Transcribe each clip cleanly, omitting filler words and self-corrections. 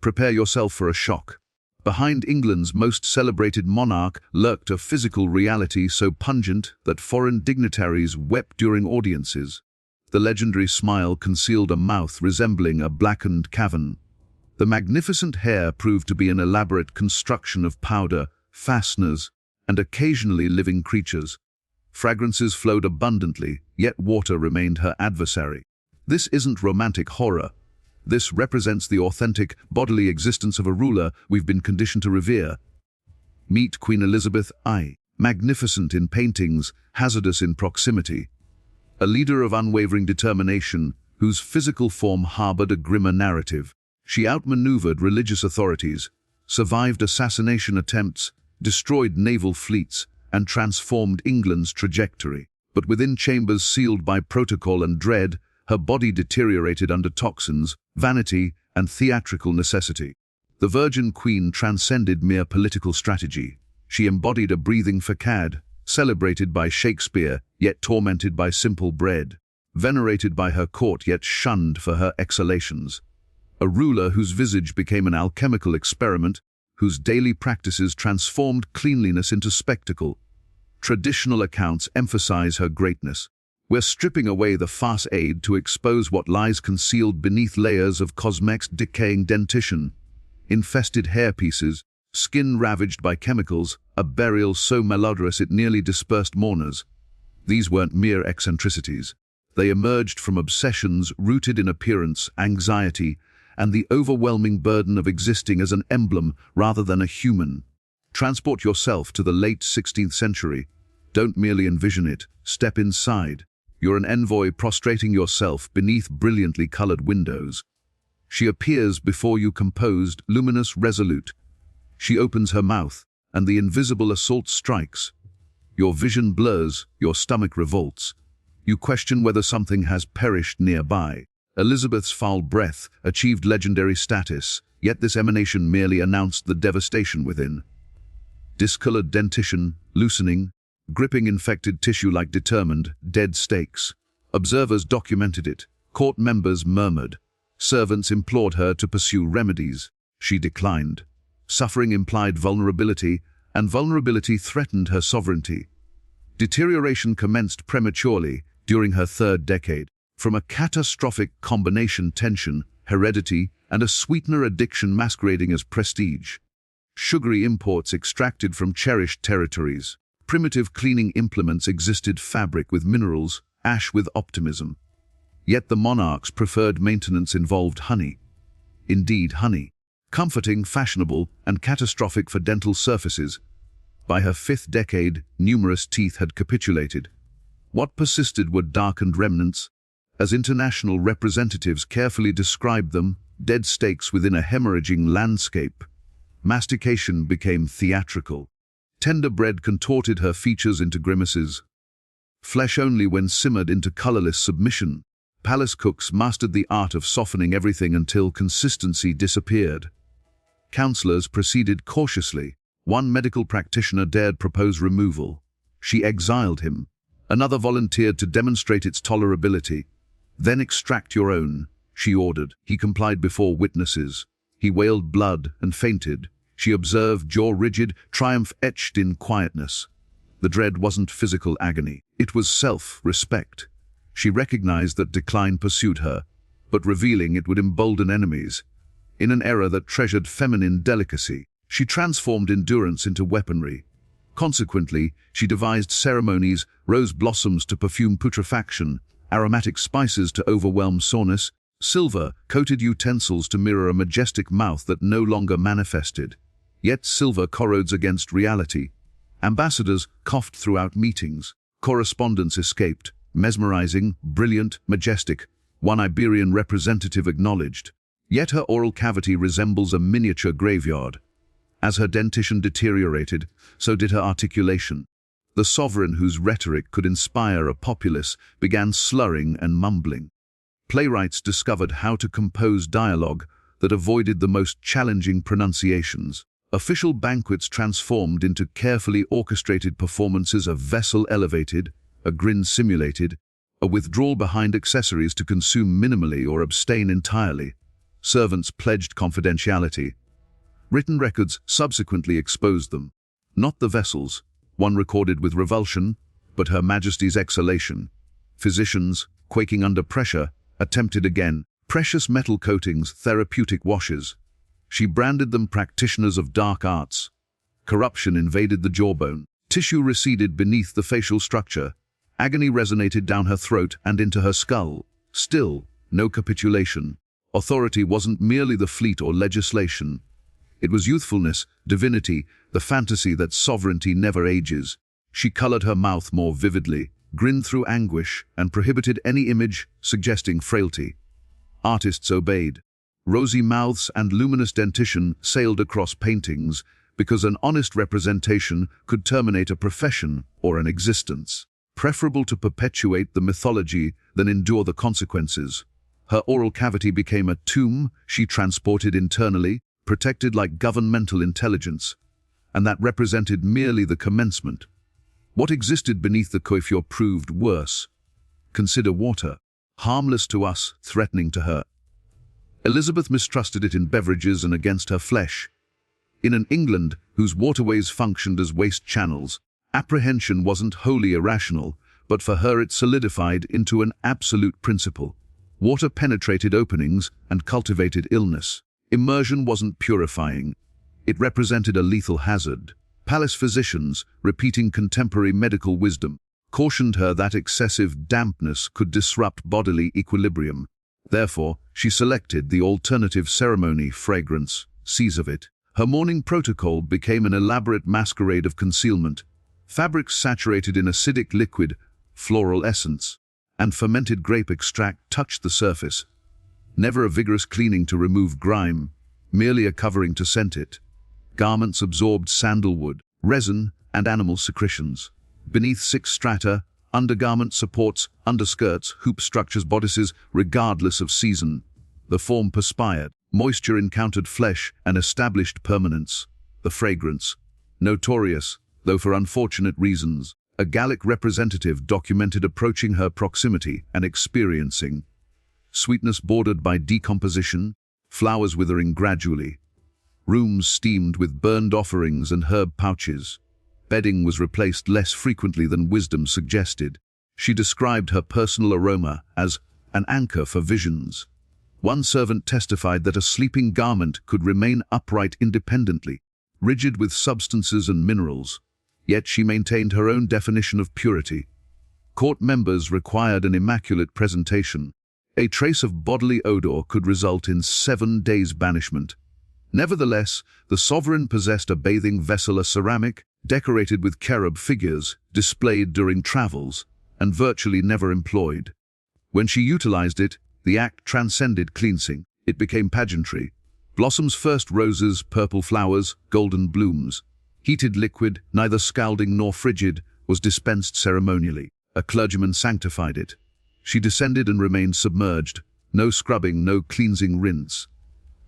Prepare yourself for a shock. Behind England's most celebrated monarch lurked a physical reality so pungent that foreign dignitaries wept during audiences. The legendary smile concealed a mouth resembling a blackened cavern. The magnificent hair proved to be an elaborate construction of powder, fasteners, and occasionally living creatures. Fragrances flowed abundantly, yet water remained her adversary. This isn't romantic horror. This represents the authentic, bodily existence of a ruler we've been conditioned to revere. Meet Queen Elizabeth I, magnificent in paintings, hazardous in proximity. A leader of unwavering determination, whose physical form harbored a grimmer narrative. She outmaneuvered religious authorities, survived assassination attempts, destroyed naval fleets, and transformed England's trajectory. But within chambers sealed by protocol and dread, her body deteriorated under toxins, vanity, and theatrical necessity. The Virgin Queen transcended mere political strategy. She embodied a breathing facade, celebrated by Shakespeare, yet tormented by simple bread, venerated by her court, yet shunned for her exhalations. A ruler whose visage became an alchemical experiment, whose daily practices transformed cleanliness into spectacle. Traditional accounts emphasize her greatness. We're stripping away the facade to expose what lies concealed beneath layers of cosmetics, decaying dentition, infested hairpieces, skin ravaged by chemicals, a burial so malodorous it nearly dispersed mourners. These weren't mere eccentricities. They emerged from obsessions rooted in appearance, anxiety, and the overwhelming burden of existing as an emblem rather than a human. Transport yourself to the late 16th century. Don't merely envision it, step inside. You're an envoy prostrating yourself beneath brilliantly colored windows. She appears before you composed, luminous, resolute. She opens her mouth, and the invisible assault strikes. Your vision blurs, your stomach revolts. You question whether something has perished nearby. Elizabeth's foul breath achieved legendary status, yet this emanation merely announced the devastation within. Discolored dentition, loosening, gripping infected tissue like determined, dead stakes. Observers documented it. Court members murmured. Servants implored her to pursue remedies. She declined. Suffering implied vulnerability, and vulnerability threatened her sovereignty. Deterioration commenced prematurely during her third decade. From a catastrophic combination tension, heredity, and a sweetener addiction masquerading as prestige. Sugary imports extracted from cherished territories. Primitive cleaning implements existed, fabric with minerals, ash with optimism. Yet the monarch's preferred maintenance involved honey. Indeed, honey. Comforting, fashionable, and catastrophic for dental surfaces. By her fifth decade, numerous teeth had capitulated. What persisted were darkened remnants. As international representatives carefully described them, dead stakes within a hemorrhaging landscape. Mastication became theatrical. Tender bread contorted her features into grimaces. Flesh only when simmered into colorless submission. Palace cooks mastered the art of softening everything until consistency disappeared. Counselors proceeded cautiously. One medical practitioner dared propose removal. She exiled him. Another volunteered to demonstrate its tolerability. Then extract your own, she ordered. He complied before witnesses. He wailed blood and fainted. She observed, jaw rigid, triumph etched in quietness. The dread wasn't physical agony. It was self-respect. She recognized that decline pursued her, but revealing it would embolden enemies. In an era that treasured feminine delicacy, she transformed endurance into weaponry. Consequently, she devised ceremonies, rose blossoms to perfume putrefaction, aromatic spices to overwhelm soreness, silver-coated utensils to mirror a majestic mouth that no longer manifested. Yet silver corrodes against reality. Ambassadors coughed throughout meetings. Correspondence escaped. Mesmerizing, brilliant, majestic, one Iberian representative acknowledged. Yet her oral cavity resembles a miniature graveyard. As her dentition deteriorated, so did her articulation. The sovereign whose rhetoric could inspire a populace began slurring and mumbling. Playwrights discovered how to compose dialogue that avoided the most challenging pronunciations. Official banquets transformed into carefully orchestrated performances, a vessel elevated, a grin simulated, a withdrawal behind accessories to consume minimally or abstain entirely. servants pledged confidentiality. Written records subsequently exposed them. Not the vessels, one recorded with revulsion, but Her Majesty's exhalation. Physicians, quaking under pressure, attempted again. Precious metal coatings, therapeutic washes. She branded them practitioners of dark arts. Corruption invaded the jawbone. Tissue receded beneath the facial structure. Agony resonated down her throat and into her skull. Still, no capitulation. Authority wasn't merely the fleet or legislation. It was youthfulness, divinity, the fantasy that sovereignty never ages. She colored her mouth more vividly, grinned through anguish, and prohibited any image suggesting frailty. Artists obeyed. Rosy mouths and luminous dentition sailed across paintings because an honest representation could terminate a profession or an existence. Preferable to perpetuate the mythology than endure the consequences. Her oral cavity became a tomb she transported internally, protected like governmental intelligence, and that represented merely the commencement. What existed beneath the coiffure proved worse. Consider water, harmless to us, threatening to her. Elizabeth mistrusted it in beverages and against her flesh. In an England whose waterways functioned as waste channels, apprehension wasn't wholly irrational, but for her it solidified into an absolute principle. Water penetrated openings and cultivated illness. Immersion wasn't purifying. It represented a lethal hazard. Palace physicians, repeating contemporary medical wisdom, cautioned her that excessive dampness could disrupt bodily equilibrium. Therefore, she selected the alternative ceremony fragrance, seize of it. Her morning protocol became an elaborate masquerade of concealment. Fabrics saturated in acidic liquid, floral essence, and fermented grape extract touched the surface. Never a vigorous cleaning to remove grime, merely a covering to scent it. Garments absorbed sandalwood, resin, and animal secretions. Beneath 6 strata, undergarment supports, underskirts, hoop structures, bodices, regardless of season. The form perspired. Moisture encountered flesh and established permanence. The fragrance, notorious, though for unfortunate reasons. A Gallic representative documented approaching her proximity and experiencing sweetness bordered by decomposition, flowers withering gradually. Rooms steamed with burned offerings and herb pouches. Bedding was replaced less frequently than wisdom suggested. She described her personal aroma as an anchor for visions. One servant testified that a sleeping garment could remain upright independently, rigid with substances and minerals, yet she maintained her own definition of purity. Court members required an immaculate presentation. A trace of bodily odor could result in 7 days' banishment. Nevertheless, the sovereign possessed a bathing vessel, a ceramic, decorated with cherub figures, displayed during travels, and virtually never employed. When she utilized it, the act transcended cleansing. It became pageantry. Blossoms first roses, purple flowers, golden blooms. Heated liquid, neither scalding nor frigid, was dispensed ceremonially. A clergyman sanctified it. She descended and remained submerged. No scrubbing, no cleansing rinse.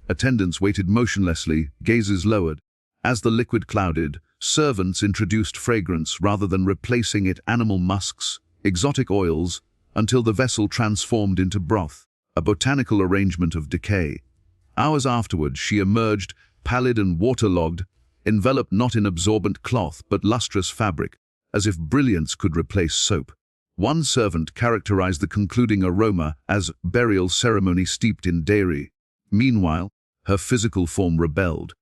Attendants waited motionlessly, gazes lowered. As the liquid clouded, servants introduced fragrance rather than replacing it, animal musks, exotic oils, until the vessel transformed into broth, a botanical arrangement of decay. Hours afterward, she emerged, pallid and waterlogged, enveloped not in absorbent cloth but lustrous fabric, as if brilliance could replace soap. One servant characterized the concluding aroma as burial ceremony steeped in dairy. Meanwhile, her physical form rebelled.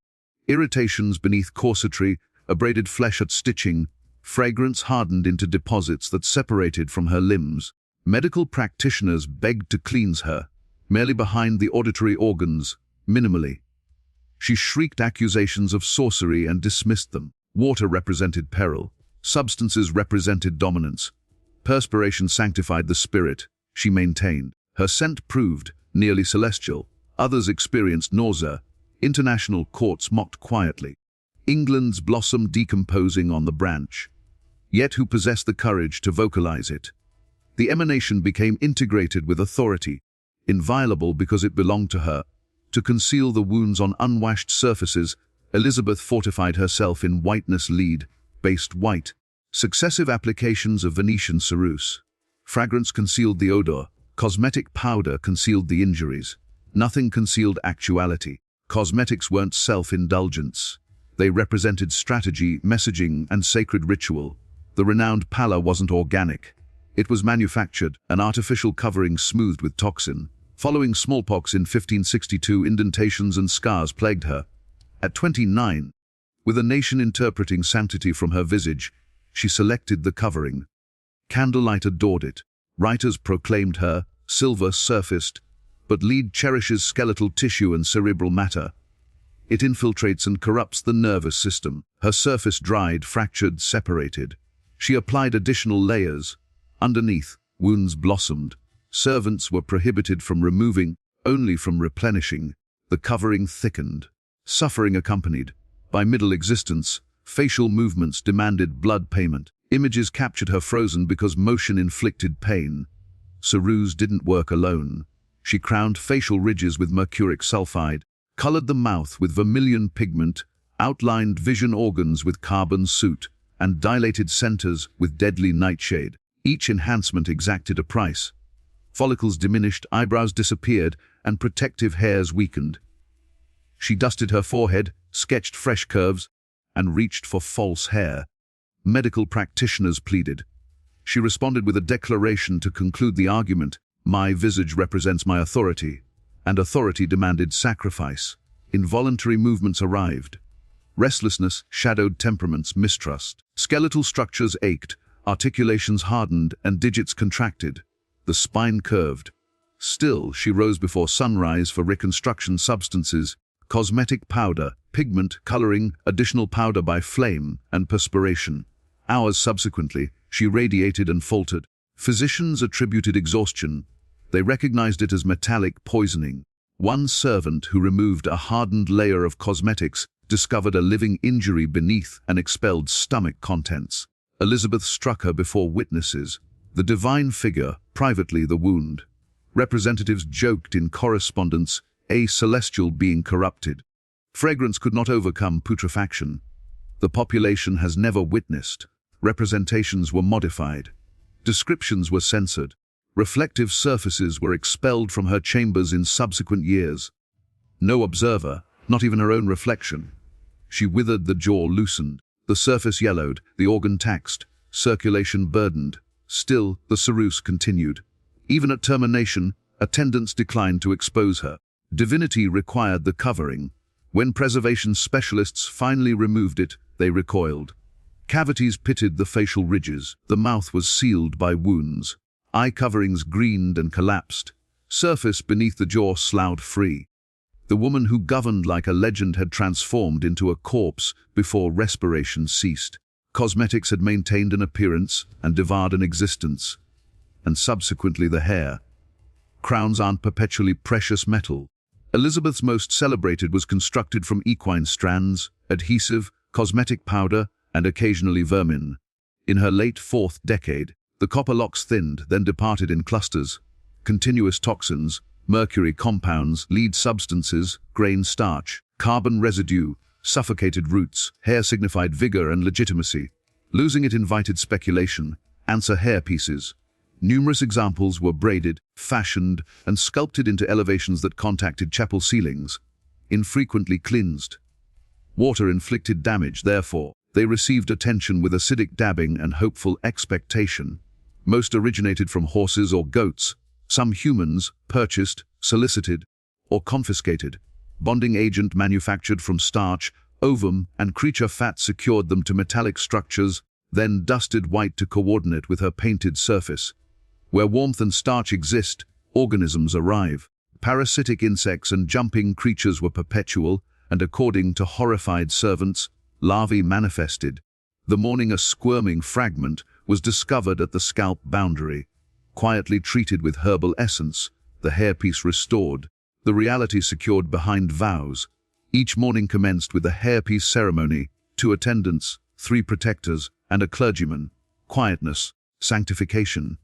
Irritations beneath corsetry, abraded flesh at stitching, fragrance hardened into deposits that separated from her limbs. Medical practitioners begged to cleanse her, merely behind the auditory organs, minimally. She shrieked accusations of sorcery and dismissed them. Water represented peril. Substances represented dominance. Perspiration sanctified the spirit, she maintained. Her scent proved nearly celestial. Others experienced nausea. International courts mocked quietly. England's blossom decomposing on the branch. Yet who possessed the courage to vocalize it? The emanation became integrated with authority, inviolable because it belonged to her. To conceal the wounds on unwashed surfaces, Elizabeth fortified herself in whiteness lead, based white. Successive applications of Venetian ceruse. Fragrance concealed the odor. Cosmetic powder concealed the injuries. Nothing concealed actuality. Cosmetics weren't self-indulgence. They represented strategy, messaging, and sacred ritual. The renowned pallor wasn't organic. It was manufactured, an artificial covering smoothed with toxin. Following smallpox in 1562, indentations and scars plagued her. At 29, with a nation interpreting sanctity from her visage, she selected the covering. Candlelight adored it. Writers proclaimed her, silver surfaced, but lead cherishes skeletal tissue and cerebral matter. It infiltrates and corrupts the nervous system. Her surface dried, fractured, separated. She applied additional layers. Underneath, wounds blossomed. Servants were prohibited from removing, only from replenishing. The covering thickened. Suffering accompanied. By middle existence, facial movements demanded blood payment. Images captured her frozen because motion inflicted pain. Ceruse didn't work alone. She crowned facial ridges with mercuric sulfide, colored the mouth with vermilion pigment, outlined vision organs with carbon soot, and dilated centers with deadly nightshade. Each enhancement exacted a price. Follicles diminished, eyebrows disappeared, and protective hairs weakened. She dusted her forehead, sketched fresh curves, and reached for false hair. Medical practitioners pleaded. She responded with a declaration to conclude the argument. My visage represents my authority, and authority demanded sacrifice. Involuntary movements arrived. Restlessness shadowed temperaments, mistrust. Skeletal structures ached, articulations hardened, and digits contracted. The spine curved. Still, she rose before sunrise for reconstruction substances, cosmetic powder, pigment, coloring, additional powder by flame and perspiration. Hours subsequently, she radiated and faltered. Physicians attributed exhaustion. They recognized it as metallic poisoning. One servant who removed a hardened layer of cosmetics discovered a living injury beneath and expelled stomach contents. Elizabeth struck her before witnesses. The divine figure, privately the wound. Representatives joked in correspondence, a celestial being corrupted. Fragrance could not overcome putrefaction. The population has never witnessed. Representations were modified. Descriptions were censored. Reflective surfaces were expelled from her chambers in subsequent years. No observer, not even her own reflection. She withered, the jaw loosened. The surface yellowed, the organ taxed, circulation burdened. Still, the ceruse continued. Even at termination, attendants declined to expose her. Divinity required the covering. When preservation specialists finally removed it, they recoiled. Cavities pitted the facial ridges. The mouth was sealed by wounds. Eye coverings greened and collapsed. Surface beneath the jaw sloughed free. The woman who governed like a legend had transformed into a corpse before respiration ceased. Cosmetics had maintained an appearance and devoured an existence. And subsequently the hair. Crowns aren't perpetually precious metal. Elizabeth's most celebrated was constructed from equine strands, adhesive, cosmetic powder, and occasionally vermin. In her late 4th decade, the copper locks thinned, then departed in clusters. Continuous toxins, mercury compounds, lead substances, grain starch, carbon residue, suffocated roots. Hair signified vigor and legitimacy. Losing it invited speculation. Answer hairpieces. Numerous examples were braided, fashioned, and sculpted into elevations that contacted chapel ceilings. Infrequently cleansed. Water inflicted damage, therefore. They received attention with acidic dabbing and hopeful expectation. Most originated from horses or goats, some humans, purchased, solicited, or confiscated. Bonding agent manufactured from starch, ovum, and creature fat secured them to metallic structures, then dusted white to coordinate with her painted surface. Where warmth and starch exist, organisms arrive. Parasitic insects and jumping creatures were perpetual, and according to horrified servants, larvae manifested. The morning a squirming fragment was discovered at the scalp boundary. Quietly treated with herbal essence, the hairpiece restored, the reality secured behind vows. Each morning commenced with a hairpiece ceremony, 2 attendants, 3 protectors, and a clergyman. Quietness, sanctification.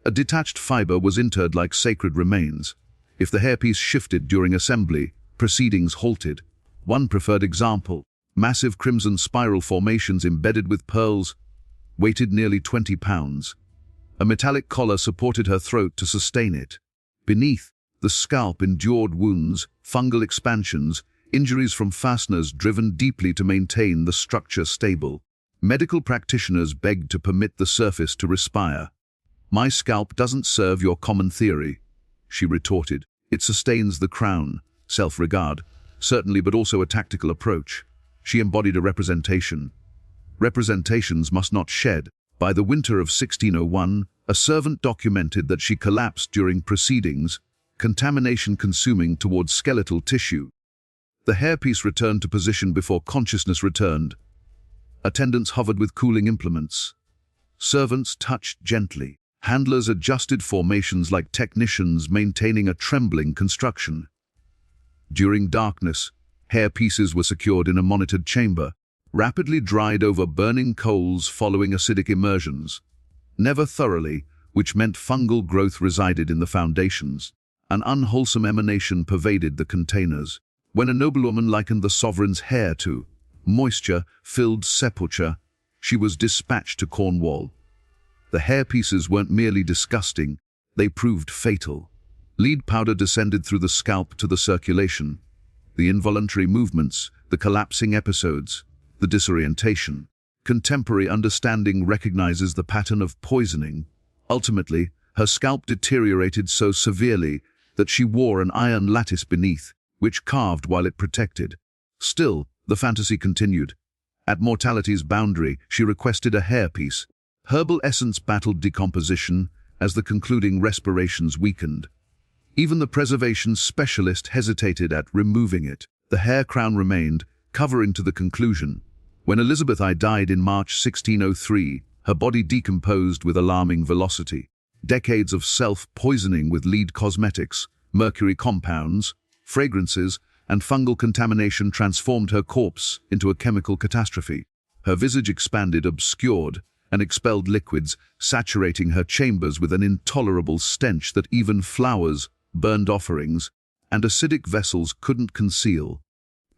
A detached fiber was interred like sacred remains. If the hairpiece shifted during assembly, proceedings halted. One preferred example. Massive crimson spiral formations embedded with pearls, weighted nearly 20 pounds. A metallic collar supported her throat to sustain it. Beneath, The scalp endured wounds, fungal expansions, injuries from fasteners driven deeply to maintain the structure stable. Medical practitioners begged to permit the surface to respire. "My scalp doesn't serve your common theory," she retorted. "It sustains the crown, self-regard, certainly, but also a tactical approach." She embodied a representation. Representations must not shed. By the winter of 1601, a servant documented that she collapsed during proceedings, contamination consuming towards skeletal tissue. The hairpiece returned to position before consciousness returned. Attendants hovered with cooling implements. Servants touched gently. Handlers adjusted formations like technicians maintaining a trembling construction. During darkness, hairpieces were secured in a monitored chamber, rapidly dried over burning coals following acidic immersions. Never thoroughly, which meant fungal growth resided in the foundations. An unwholesome emanation pervaded the containers. When a noblewoman likened the sovereign's hair to moisture-filled sepulture, she was dispatched to Cornwall. The hairpieces weren't merely disgusting, they proved fatal. Lead powder descended through the scalp to the circulation. The involuntary movements, the collapsing episodes, the disorientation. Contemporary understanding recognizes the pattern of poisoning. Ultimately, her scalp deteriorated so severely that she wore an iron lattice beneath, which carved while it protected. Still, the fantasy continued. At mortality's boundary, she requested a hairpiece. Herbal essence battled decomposition as the concluding respirations weakened. Even the preservation specialist hesitated at removing it. The hair crown remained, covering to the conclusion. When Elizabeth I died in March 1603, her body decomposed with alarming velocity. Decades of self-poisoning with lead cosmetics, mercury compounds, fragrances, and fungal contamination transformed her corpse into a chemical catastrophe. Her visage expanded, obscured, and expelled liquids, saturating her chambers with an intolerable stench that even flowers, burned offerings, and acidic vessels couldn't conceal.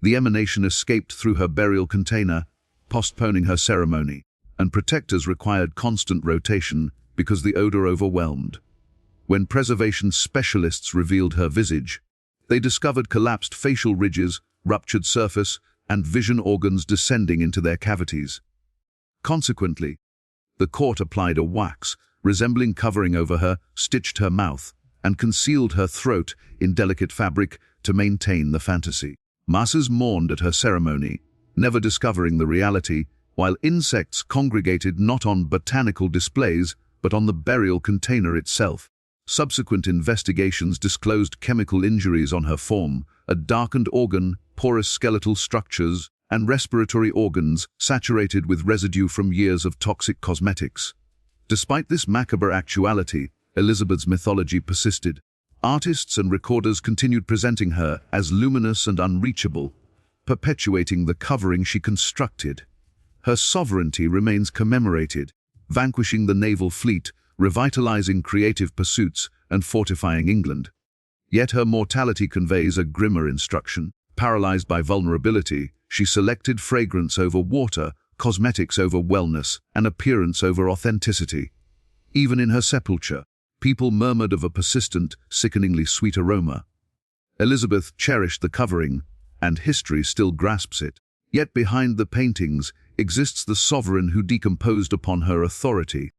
The emanation escaped through her burial container, postponing her ceremony, and protectors required constant rotation because the odor overwhelmed. When preservation specialists revealed her visage, they discovered collapsed facial ridges, ruptured surface, and vision organs descending into their cavities. Consequently, the court applied a wax, resembling covering over her, stitched her mouth, and concealed her throat in delicate fabric to maintain the fantasy. Masses mourned at her ceremony, never discovering the reality, while insects congregated not on botanical displays, but on the burial container itself. Subsequent investigations disclosed chemical injuries on her form, a darkened organ, porous skeletal structures, and respiratory organs saturated with residue from years of toxic cosmetics. Despite this macabre actuality, Elizabeth's mythology persisted. Artists and recorders continued presenting her as luminous and unreachable, perpetuating the covering she constructed. Her sovereignty remains commemorated, vanquishing the naval fleet, revitalizing creative pursuits, and fortifying England. Yet her mortality conveys a grimmer instruction. Paralyzed by vulnerability, she selected fragrance over water, cosmetics over wellness, and appearance over authenticity. Even in her sepulture, people murmured of a persistent, sickeningly sweet aroma. Elizabeth cherished the covering, and history still grasps it. Yet behind the paintings exists the sovereign who decomposed upon her authority.